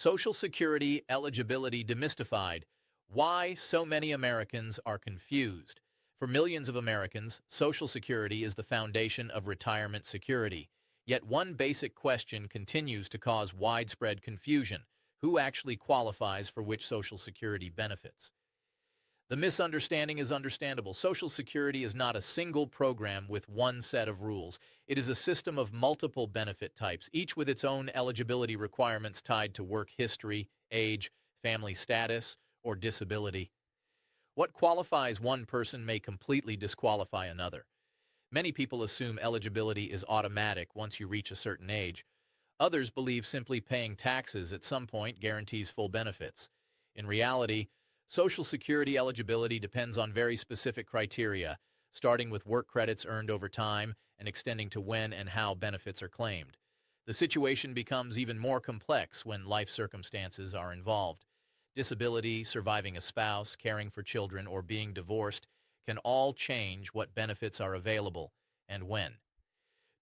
Social Security eligibility demystified. Why so many Americans are confused. For millions of Americans, Social Security is the foundation of retirement security. Yet one basic question continues to cause widespread confusion. Who actually qualifies for which Social Security benefits? The misunderstanding is understandable. Social Security is not a single program with one set of rules. It is a system of multiple benefit types, each with its own eligibility requirements tied to work history, age, family status, or disability. What qualifies one person may completely disqualify another. Many people assume eligibility is automatic once you reach a certain age. Others believe simply paying taxes at some point guarantees full benefits. In reality, Social Security eligibility depends on very specific criteria, starting with work credits earned over time and extending to when and how benefits are claimed. The situation becomes even more complex when life circumstances are involved. Disability, surviving a spouse, caring for children, or being divorced can all change what benefits are available and when.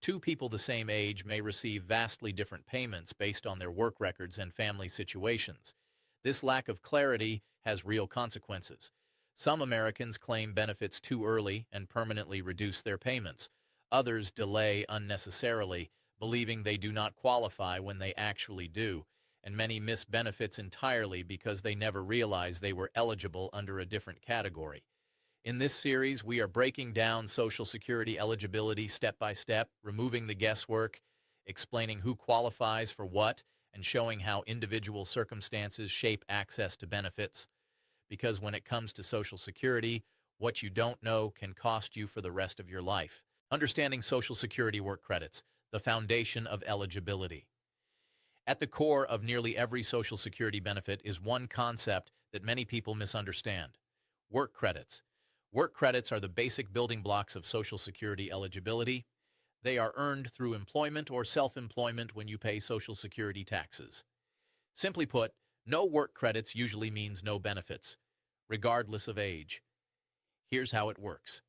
Two people the same age may receive vastly different payments based on their work records and family situations. This lack of clarity has real consequences. Some Americans claim benefits too early and permanently reduce their payments. Others delay unnecessarily, believing they do not qualify when they actually do, and many miss benefits entirely because they never realized they were eligible under a different category. In this series, we are breaking down Social Security eligibility step by step, removing the guesswork, explaining who qualifies for what, and showing how individual circumstances shape access to benefits. Because when it comes to Social Security, what you don't know can cost you for the rest of your life. Understanding Social Security work credits, the foundation of eligibility. At the core of nearly every Social Security benefit is one concept that many people misunderstand: work credits. Work credits are the basic building blocks of Social Security eligibility. They are earned through employment or self-employment when you pay Social Security taxes. Simply put, no work credits usually means no benefits, regardless of age. Here's how it works.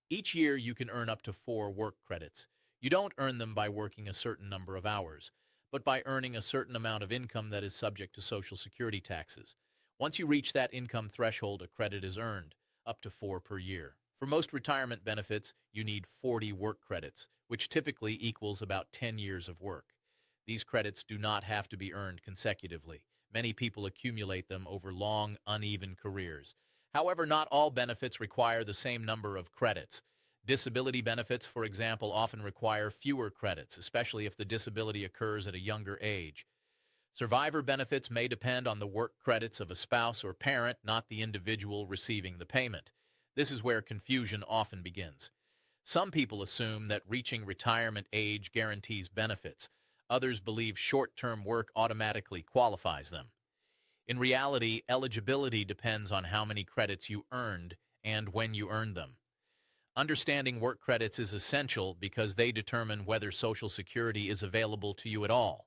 Each year you can earn up to 4 work credits. You don't earn them by working a certain number of hours, but by earning a certain amount of income that is subject to Social Security taxes. Once you reach that income threshold, a credit is earned, up to 4 per year. For most retirement benefits, you need 40 work credits, which typically equals about 10 years of work. These credits do not have to be earned consecutively. Many people accumulate them over long, uneven careers. However, not all benefits require the same number of credits. Disability benefits, for example, often require fewer credits, especially if the disability occurs at a younger age. Survivor benefits may depend on the work credits of a spouse or parent, not the individual receiving the payment. This is where confusion often begins. Some people assume that reaching retirement age guarantees benefits. Others believe short-term work automatically qualifies them. In reality, eligibility depends on how many credits you earned and when you earned them. Understanding work credits is essential because they determine whether Social Security is available to you at all,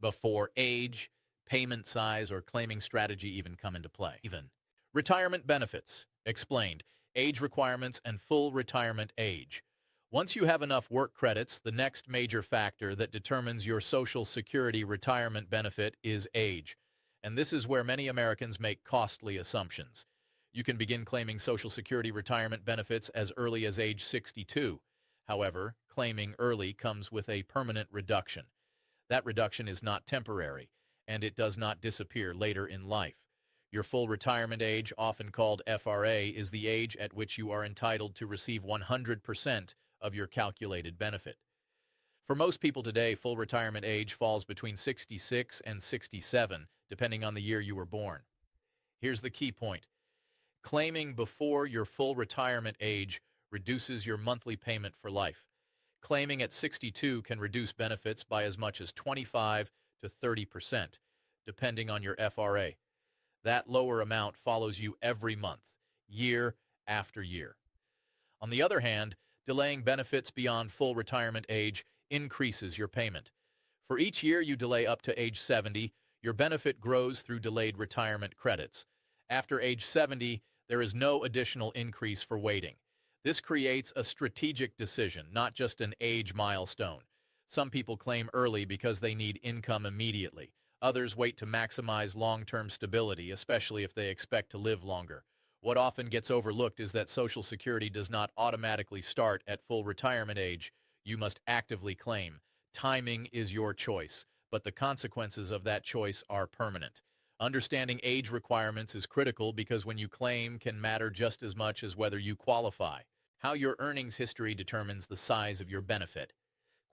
before age, payment size, or claiming strategy even come into play. Retirement benefits. Explained. Age requirements and full retirement age. Once you have enough work credits, the next major factor that determines your Social Security retirement benefit is age. And this is where many Americans make costly assumptions. You can begin claiming Social Security retirement benefits as early as age 62. However, claiming early comes with a permanent reduction. That reduction is not temporary, and it does not disappear later in life. Your full retirement age, often called FRA, is the age at which you are entitled to receive 100% of your calculated benefit. For most people today, full retirement age falls between 66 and 67, depending on the year you were born. Here's the key point. Claiming before your full retirement age reduces your monthly payment for life. Claiming at 62 can reduce benefits by as much as 25 to 30%, depending on your FRA. That lower amount follows you every month, year after year. On the other hand, delaying benefits beyond full retirement age increases your payment. For each year you delay up to age 70, your benefit grows through delayed retirement credits. After age 70, there is no additional increase for waiting. This creates a strategic decision, not just an age milestone. Some people claim early because they need income immediately. Others wait to maximize long-term stability, especially if they expect to live longer. What often gets overlooked is that Social Security does not automatically start at full retirement age. You must actively claim. Timing is your choice, but the consequences of that choice are permanent. Understanding age requirements is critical because when you claim can matter just as much as whether you qualify. How your earnings history determines the size of your benefit.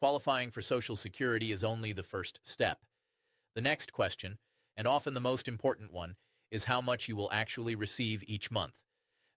Qualifying for Social Security is only the first step. The next question, and often the most important one, is how much you will actually receive each month.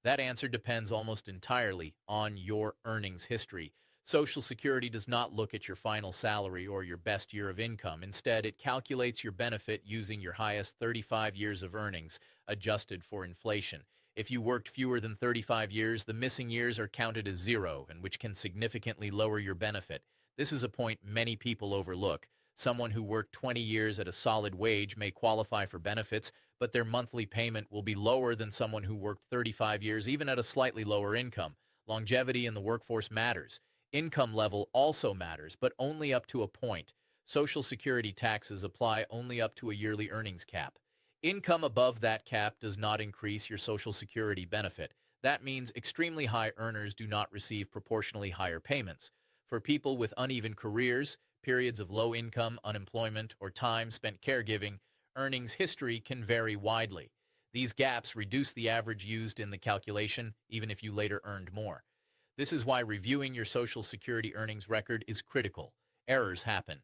That answer depends almost entirely on your earnings history. Social Security does not look at your final salary or your best year of income. Instead, it calculates your benefit using your highest 35 years of earnings, adjusted for inflation. If you worked fewer than 35 years, the missing years are counted as zero, and which can significantly lower your benefit. This is a point many people overlook. Someone who worked 20 years at a solid wage may qualify for benefits, but their monthly payment will be lower than someone who worked 35 years, even at a slightly lower income. Longevity in the workforce matters. Income level also matters, but only up to a point. Social Security taxes apply only up to a yearly earnings cap. Income above that cap does not increase your Social Security benefit. That means extremely high earners do not receive proportionally higher payments. For people with uneven careers, periods of low income, unemployment, or time spent caregiving, earnings history can vary widely. These gaps reduce the average used in the calculation, even if you later earned more. This is why reviewing your Social Security earnings record is critical. Errors happen.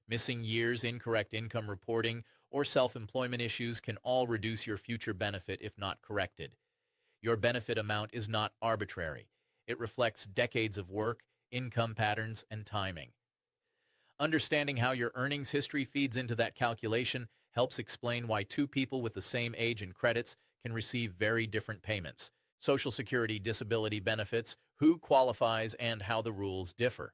Missing years, incorrect income reporting, or self-employment issues can all reduce your future benefit if not corrected. Your benefit amount is not arbitrary. It reflects decades of work, income patterns, and timing. Understanding how your earnings history feeds into that calculation helps explain why two people with the same age and credits can receive very different payments. Social Security disability benefits, who qualifies, and how the rules differ.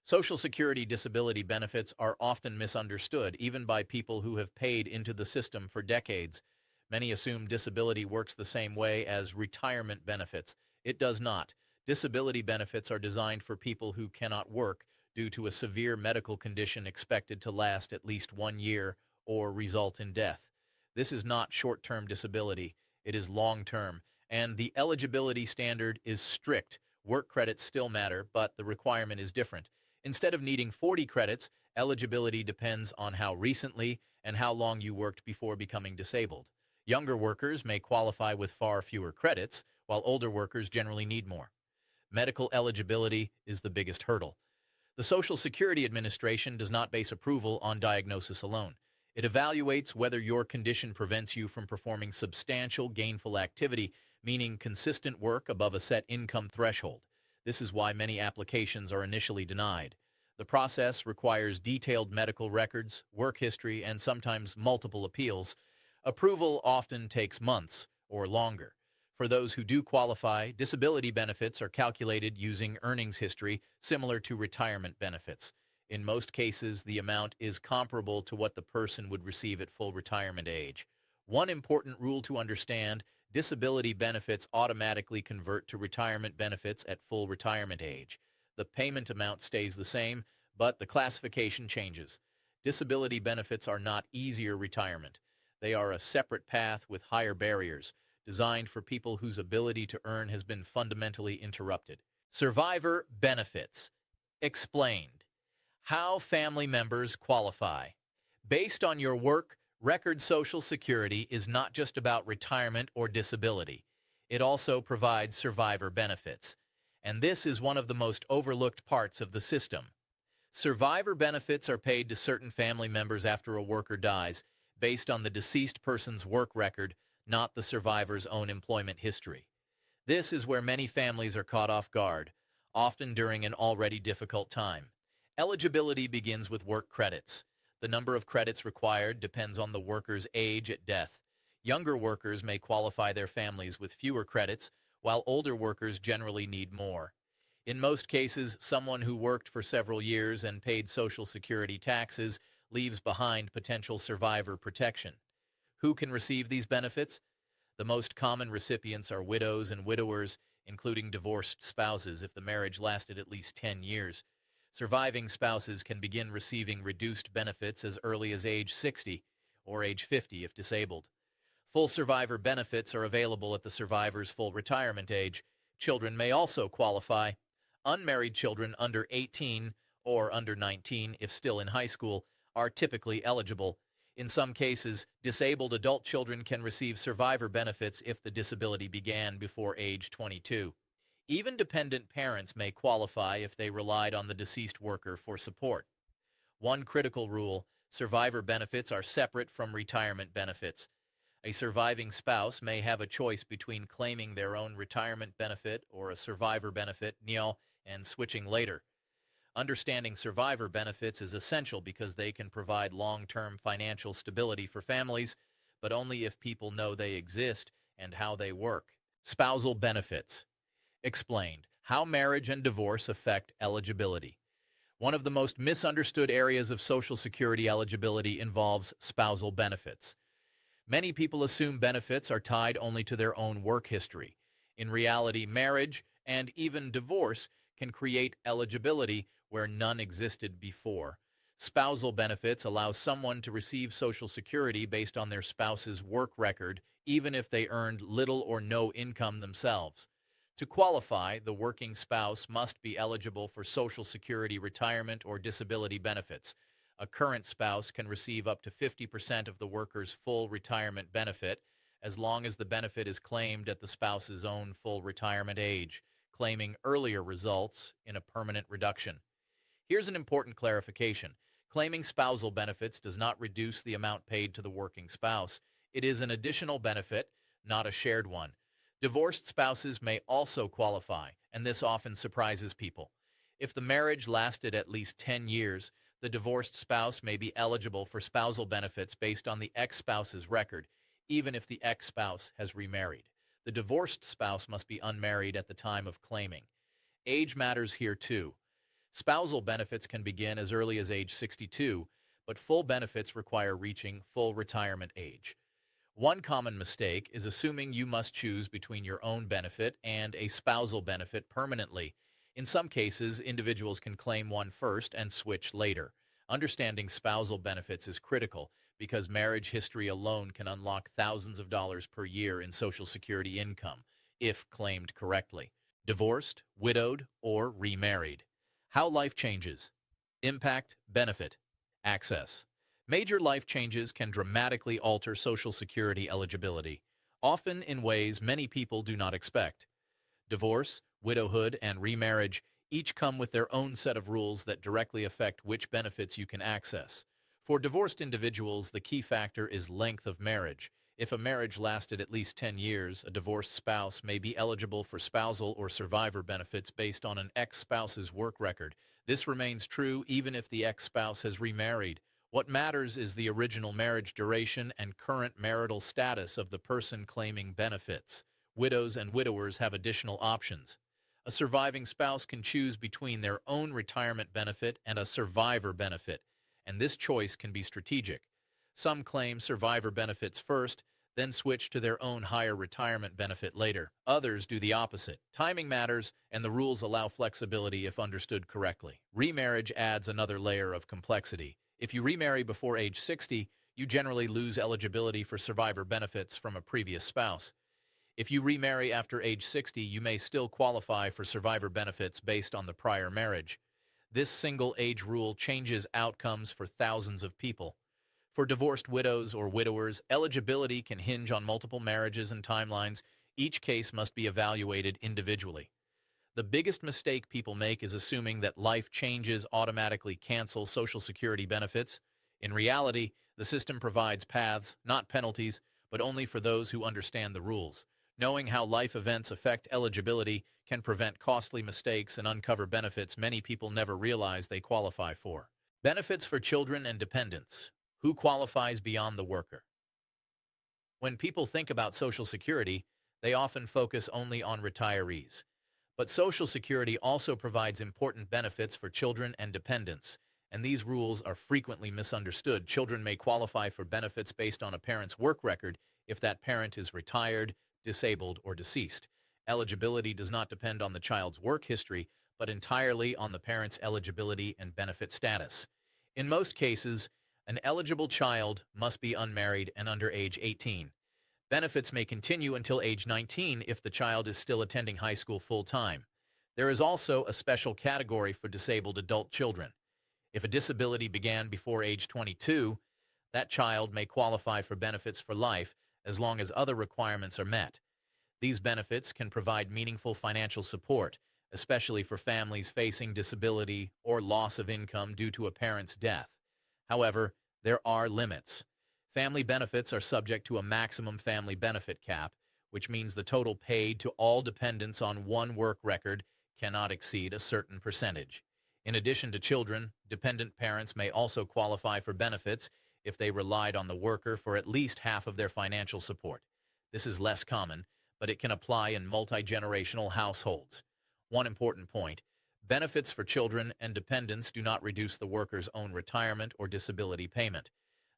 Social Security disability benefits are often misunderstood, even by people who have paid into the system for decades. Many assume disability works the same way as retirement benefits. It does not. Disability benefits are designed for people who cannot work due to a severe medical condition expected to last at least 1 year or result in death. This is not short-term disability. It is long-term, and the eligibility standard is strict. Work credits still matter, but the requirement is different. Instead of needing 40 credits, eligibility depends on how recently and how long you worked before becoming disabled. Younger workers may qualify with far fewer credits, while older workers generally need more. Medical eligibility is the biggest hurdle. The Social Security Administration does not base approval on diagnosis alone. It evaluates whether your condition prevents you from performing substantial gainful activity, meaning consistent work above a set income threshold. This is why many applications are initially denied. The process requires detailed medical records, work history, and sometimes multiple appeals. Approval often takes months or longer. For those who do qualify, disability benefits are calculated using earnings history, similar to retirement benefits. In most cases, the amount is comparable to what the person would receive at full retirement age. One important rule to understand: disability benefits automatically convert to retirement benefits at full retirement age. The payment amount stays the same, but the classification changes. Disability benefits are not easier retirement. They are a separate path with higher barriers, designed for people whose ability to earn has been fundamentally interrupted. Survivor benefits. Explained. How family members qualify. Based on your work record, Social Security is not just about retirement or disability. It also provides survivor benefits. And this is one of the most overlooked parts of the system. Survivor benefits are paid to certain family members after a worker dies, based on the deceased person's work record, not the survivor's own employment history. This is where many families are caught off guard, often during an already difficult time. Eligibility begins with work credits. The number of credits required depends on the worker's age at death. Younger workers may qualify their families with fewer credits, while older workers generally need more. In most cases, someone who worked for several years and paid Social Security taxes leaves behind potential survivor protection. Who can receive these benefits? The most common recipients are widows and widowers, including divorced spouses if the marriage lasted at least 10 years. Surviving spouses can begin receiving reduced benefits as early as age 60. or age 50 if disabled. Full survivor benefits are available at the survivor's full retirement age. Children may also qualify. Unmarried children under 18 or under 19, if still in high school, are typically eligible. In some cases, disabled adult children can receive survivor benefits if the disability began before age 22. Even dependent parents may qualify if they relied on the deceased worker for support. One critical rule: survivor benefits are separate from retirement benefits. A surviving spouse may have a choice between claiming their own retirement benefit or a survivor benefit, and switching later. Understanding survivor benefits is essential because they can provide long-term financial stability for families, but only if people know they exist and how they work. Spousal benefits. Explained. How marriage and divorce affect eligibility. One of the most misunderstood areas of Social Security eligibility involves spousal benefits. Many people assume benefits are tied only to their own work history. In reality, marriage and even divorce can create eligibility where none existed before. Spousal benefits allow someone to receive Social Security based on their spouse's work record, even if they earned little or no income themselves. To qualify, the working spouse must be eligible for Social Security retirement or disability benefits. A current spouse can receive up to 50% of the worker's full retirement benefit, as long as the benefit is claimed at the spouse's own full retirement age. Claiming earlier results in a permanent reduction. Here's an important clarification. Claiming spousal benefits does not reduce the amount paid to the working spouse. It is an additional benefit, not a shared one. Divorced spouses may also qualify, and this often surprises people. If the marriage lasted at least 10 years, the divorced spouse may be eligible for spousal benefits based on the ex-spouse's record, even if the ex-spouse has remarried. The divorced spouse must be unmarried at the time of claiming. Age matters here too. Spousal benefits can begin as early as age 62, but full benefits require reaching full retirement age. One common mistake is assuming you must choose between your own benefit and a spousal benefit permanently. In some cases, individuals can claim one first and switch later. Understanding spousal benefits is critical because marriage history alone can unlock thousands of dollars per year in Social Security income, if claimed correctly. Divorced, widowed, or remarried. How life changes. Impact, benefit, access. Major life changes can dramatically alter Social Security eligibility, often in ways many people do not expect. Divorce, widowhood, and remarriage each come with their own set of rules that directly affect which benefits you can access. For divorced individuals, the key factor is length of marriage. If a marriage lasted at least 10 years, a divorced spouse may be eligible for spousal or survivor benefits based on an ex-spouse's work record. This remains true even if the ex-spouse has remarried. What matters is the original marriage duration and current marital status of the person claiming benefits. Widows and widowers have additional options. A surviving spouse can choose between their own retirement benefit and a survivor benefit, and this choice can be strategic. Some claim survivor benefits first, then switch to their own higher retirement benefit later. Others do the opposite. Timing matters, and the rules allow flexibility if understood correctly. Remarriage adds another layer of complexity. If you remarry before age 60, you generally lose eligibility for survivor benefits from a previous spouse. If you remarry after age 60, you may still qualify for survivor benefits based on the prior marriage. This single age rule changes outcomes for thousands of people. For divorced widows or widowers, eligibility can hinge on multiple marriages and timelines. Each case must be evaluated individually. The biggest mistake people make is assuming that life changes automatically cancel Social Security benefits. In reality, the system provides paths, not penalties, but only for those who understand the rules. Knowing how life events affect eligibility can prevent costly mistakes and uncover benefits many people never realize they qualify for. Benefits for children and dependents. Who qualifies beyond the worker? When people think about Social Security, they often focus only on retirees. But Social Security also provides important benefits for children and dependents, and these rules are frequently misunderstood. Children may qualify for benefits based on a parent's work record if that parent is retired, disabled, or deceased. Eligibility does not depend on the child's work history, but entirely on the parent's eligibility and benefit status. In most cases, An eligible child must be unmarried and under age 18. Benefits may continue until age 19 if the child is still attending high school full-time. There is also a special category for disabled adult children. If a disability began before age 22, that child may qualify for benefits for life as long as other requirements are met. These benefits can provide meaningful financial support, especially for families facing disability or loss of income due to a parent's death. However, there are limits. Family benefits are subject to a maximum family benefit cap, which means the total paid to all dependents on one work record cannot exceed a certain percentage. In addition to children, dependent parents may also qualify for benefits if they relied on the worker for at least half of their financial support. This is less common, but it can apply in multi-generational households. One important point: benefits for children and dependents do not reduce the worker's own retirement or disability payment.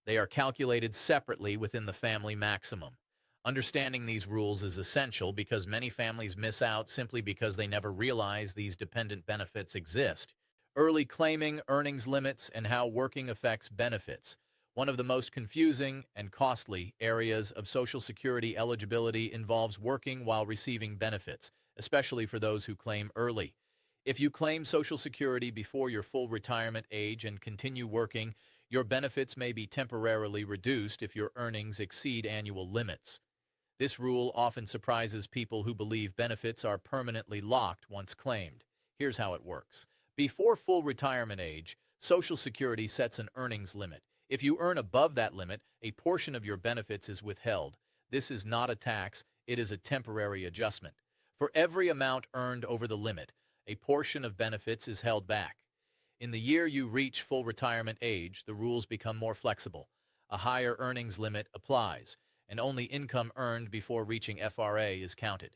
They are calculated separately within the family maximum. Understanding these rules is essential because many families miss out simply because they never realize these dependent benefits exist. Early claiming, earnings limits, and how working affects benefits. One of the most confusing and costly areas of Social Security eligibility involves working while receiving benefits, especially for those who claim early. If you claim Social Security before your full retirement age and continue working, your benefits may be temporarily reduced if your earnings exceed annual limits. This rule often surprises people who believe benefits are permanently locked once claimed. Here's how it works. Before full retirement age, Social Security sets an earnings limit. If you earn above that limit, a portion of your benefits is withheld. This is not a tax, it is a temporary adjustment. For every amount earned over the limit, a portion of benefits is held back. In the year you reach full retirement age, the rules become more flexible. A higher earnings limit applies, and only income earned before reaching FRA is counted.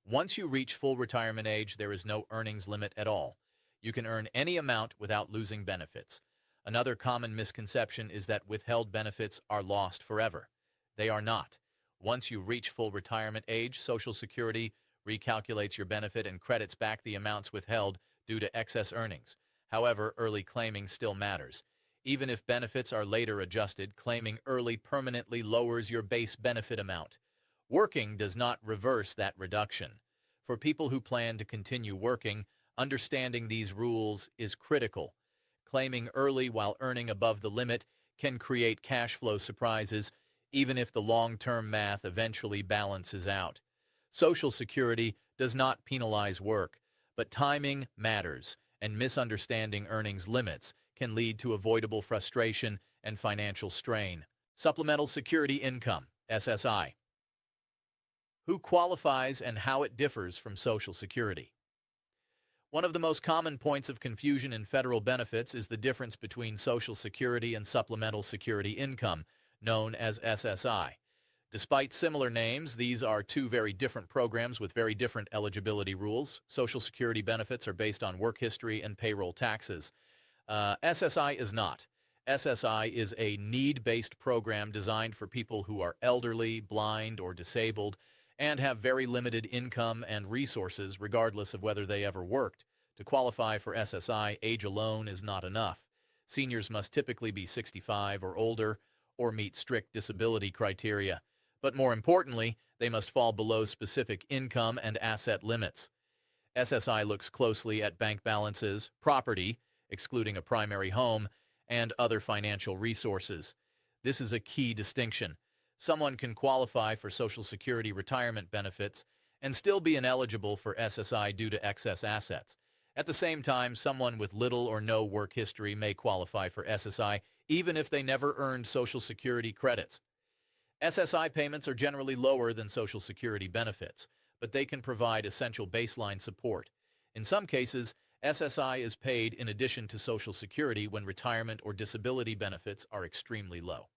Once you reach full retirement age, there is no earnings limit at all. You can earn any amount without losing benefits. Another common misconception is that withheld benefits are lost forever. They are not. Once you reach full retirement age, Social Security recalculates your benefit and credits back the amounts withheld due to excess earnings. However, early claiming still matters. Even if benefits are later adjusted, claiming early permanently lowers your base benefit amount. Working does not reverse that reduction. For people who plan to continue working, understanding these rules is critical. Claiming early while earning above the limit can create cash flow surprises, even if the long-term math eventually balances out. Social Security does not penalize work, but timing matters, and misunderstanding earnings limits can lead to avoidable frustration and financial strain. Supplemental Security Income, SSI. Who qualifies and how it differs from Social Security? One of the most common points of confusion in federal benefits is the difference between Social Security and Supplemental Security Income, known as SSI. Despite similar names, these are two very different programs with very different eligibility rules. Social Security benefits are based on work history and payroll taxes. SSI is not. SSI is a need-based program designed for people who are elderly, blind, or disabled, and have very limited income and resources regardless of whether they ever worked. To qualify for SSI, age alone is not enough. Seniors must typically be 65 or older or meet strict disability criteria. But more importantly, they must fall below specific income and asset limits. SSI looks closely at bank balances, property, excluding a primary home, and other financial resources. This is a key distinction. Someone can qualify for Social Security retirement benefits and still be ineligible for SSI due to excess assets. At the same time, someone with little or no work history may qualify for SSI even if they never earned Social Security credits. SSI payments are generally lower than Social Security benefits, but they can provide essential baseline support. In some cases, SSI is paid in addition to Social Security when retirement or disability benefits are extremely low.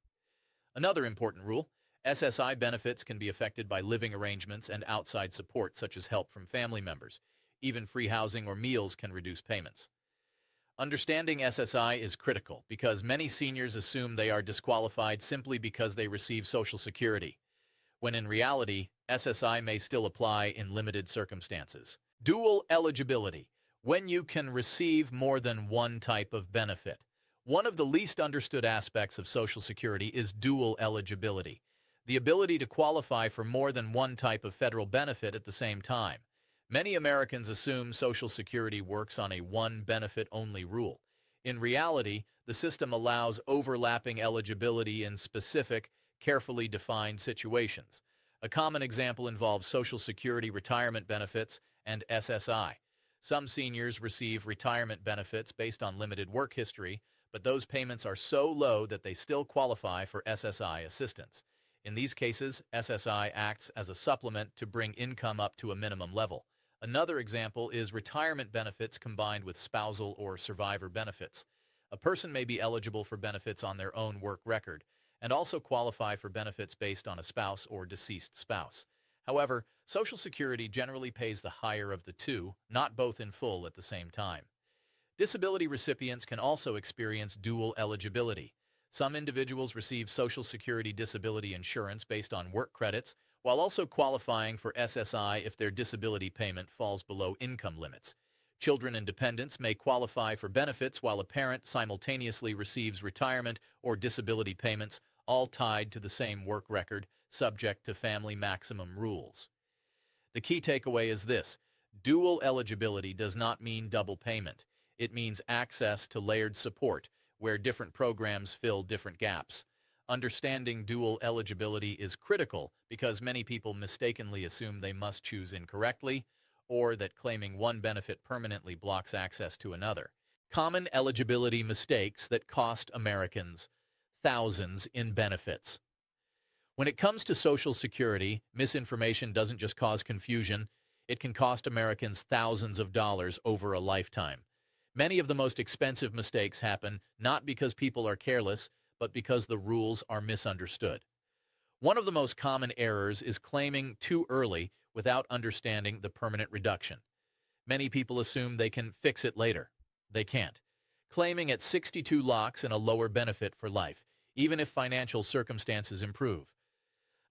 Another important rule: SSI benefits can be affected by living arrangements and outside support such as help from family members. Even free housing or meals can reduce payments. Understanding SSI is critical because many seniors assume they are disqualified simply because they receive Social Security, when in reality, SSI may still apply in limited circumstances. Dual eligibility: when you can receive more than one type of benefit. One of the least understood aspects of Social Security is dual eligibility, the ability to qualify for more than one type of federal benefit at the same time. Many Americans assume Social Security works on a one-benefit-only rule. In reality, the system allows overlapping eligibility in specific, carefully defined situations. A common example involves Social Security retirement benefits and SSI. Some seniors receive retirement benefits based on limited work history, but those payments are so low that they still qualify for SSI assistance. In these cases, SSI acts as a supplement to bring income up to a minimum level. Another example is retirement benefits combined with spousal or survivor benefits. A person may be eligible for benefits on their own work record and also qualify for benefits based on a spouse or deceased spouse. However, Social Security generally pays the higher of the two, not both in full at the same time. Disability recipients can also experience dual eligibility. Some individuals receive Social Security disability insurance based on work credits, while also qualifying for SSI if their disability payment falls below income limits. Children and dependents may qualify for benefits while a parent simultaneously receives retirement or disability payments, all tied to the same work record, subject to family maximum rules. The key takeaway is this: dual eligibility does not mean double payment. It means access to layered support, where different programs fill different gaps. Understanding dual eligibility is critical because many people mistakenly assume they must choose incorrectly, or that claiming one benefit permanently blocks access to another. Common eligibility mistakes that cost Americans thousands in benefits. When it comes to Social Security, misinformation doesn't just cause confusion, it can cost Americans thousands of dollars over a lifetime. Many of the most expensive mistakes happen not because people are careless, but because the rules are misunderstood. One of the most common errors is claiming too early without understanding the permanent reduction. Many people assume they can fix it later. They can't. Claiming at 62 locks in a lower benefit for life, even if financial circumstances improve.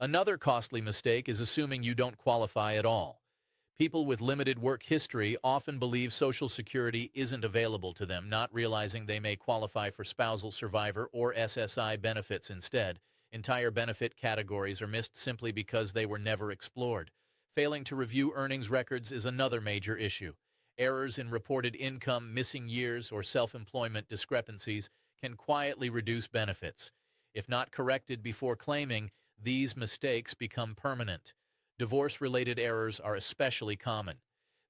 Another costly mistake is assuming you don't qualify at all. People with limited work history often believe Social Security isn't available to them, not realizing they may qualify for spousal, survivor, or SSI benefits instead. Entire benefit categories are missed simply because they were never explored. Failing to review earnings records is another major issue. Errors in reported income, missing years, or self-employment discrepancies can quietly reduce benefits. If not corrected before claiming, these mistakes become permanent. Divorce-related errors are especially common.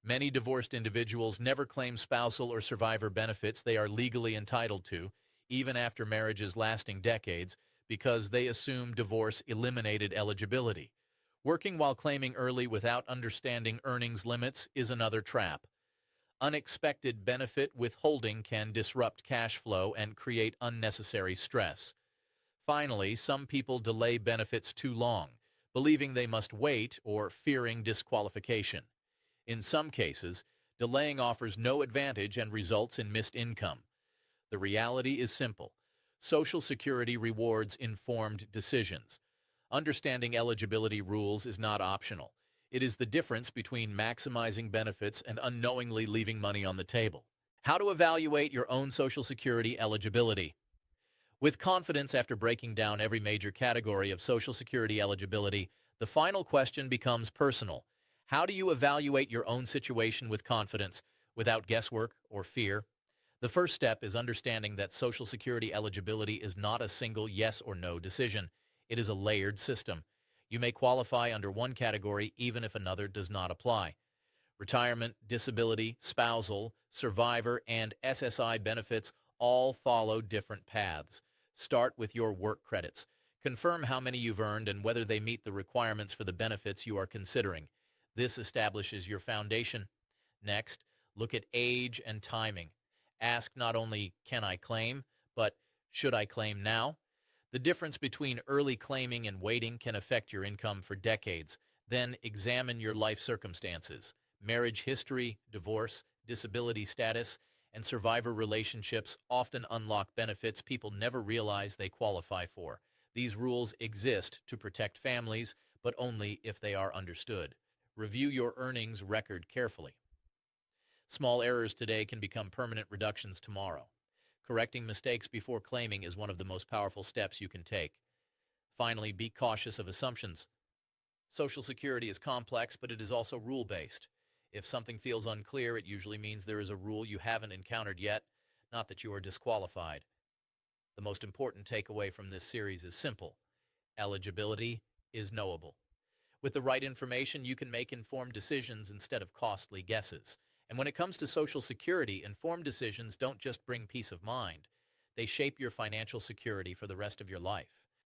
Many divorced individuals never claim spousal or survivor benefits they are legally entitled to, even after marriages lasting decades, because they assume divorce eliminated eligibility. Working while claiming early without understanding earnings limits is another trap. Unexpected benefit withholding can disrupt cash flow and create unnecessary stress. Finally, some people delay benefits too long, believing they must wait or fearing disqualification. In some cases, delaying offers no advantage and results in missed income. The reality is simple. Social Security rewards informed decisions. Understanding eligibility rules is not optional. It is the difference between maximizing benefits and unknowingly leaving money on the table. How to evaluate your own Social Security eligibility. With confidence after breaking down every major category of Social Security eligibility, the final question becomes personal. How do you evaluate your own situation with confidence, without guesswork or fear? The first step is understanding that Social Security eligibility is not a single yes or no decision. It is a layered system. You may qualify under one category even if another does not apply. Retirement, disability, spousal, survivor, and SSI benefits all follow different paths. Start with your work credits. Confirm how many you've earned and whether they meet the requirements for the benefits you are considering. This establishes your foundation. Next, look at age and timing. Ask not only, can I claim, but should I claim now? The difference between early claiming and waiting can affect your income for decades. Then examine your life circumstances. Marriage history, divorce, disability status, and survivor relationships often unlock benefits people never realize they qualify for. These rules exist to protect families, but only if they are understood. Review your earnings record carefully. Small errors today can become permanent reductions tomorrow. Correcting mistakes before claiming is one of the most powerful steps you can take. Finally, be cautious of assumptions. Social Security is complex, but it is also rule-based. If something feels unclear, it usually means there is a rule you haven't encountered yet, not that you are disqualified. The most important takeaway from this series is simple. Eligibility is knowable. With the right information, you can make informed decisions instead of costly guesses. And when it comes to Social Security, informed decisions don't just bring peace of mind. They shape your financial security for the rest of your life.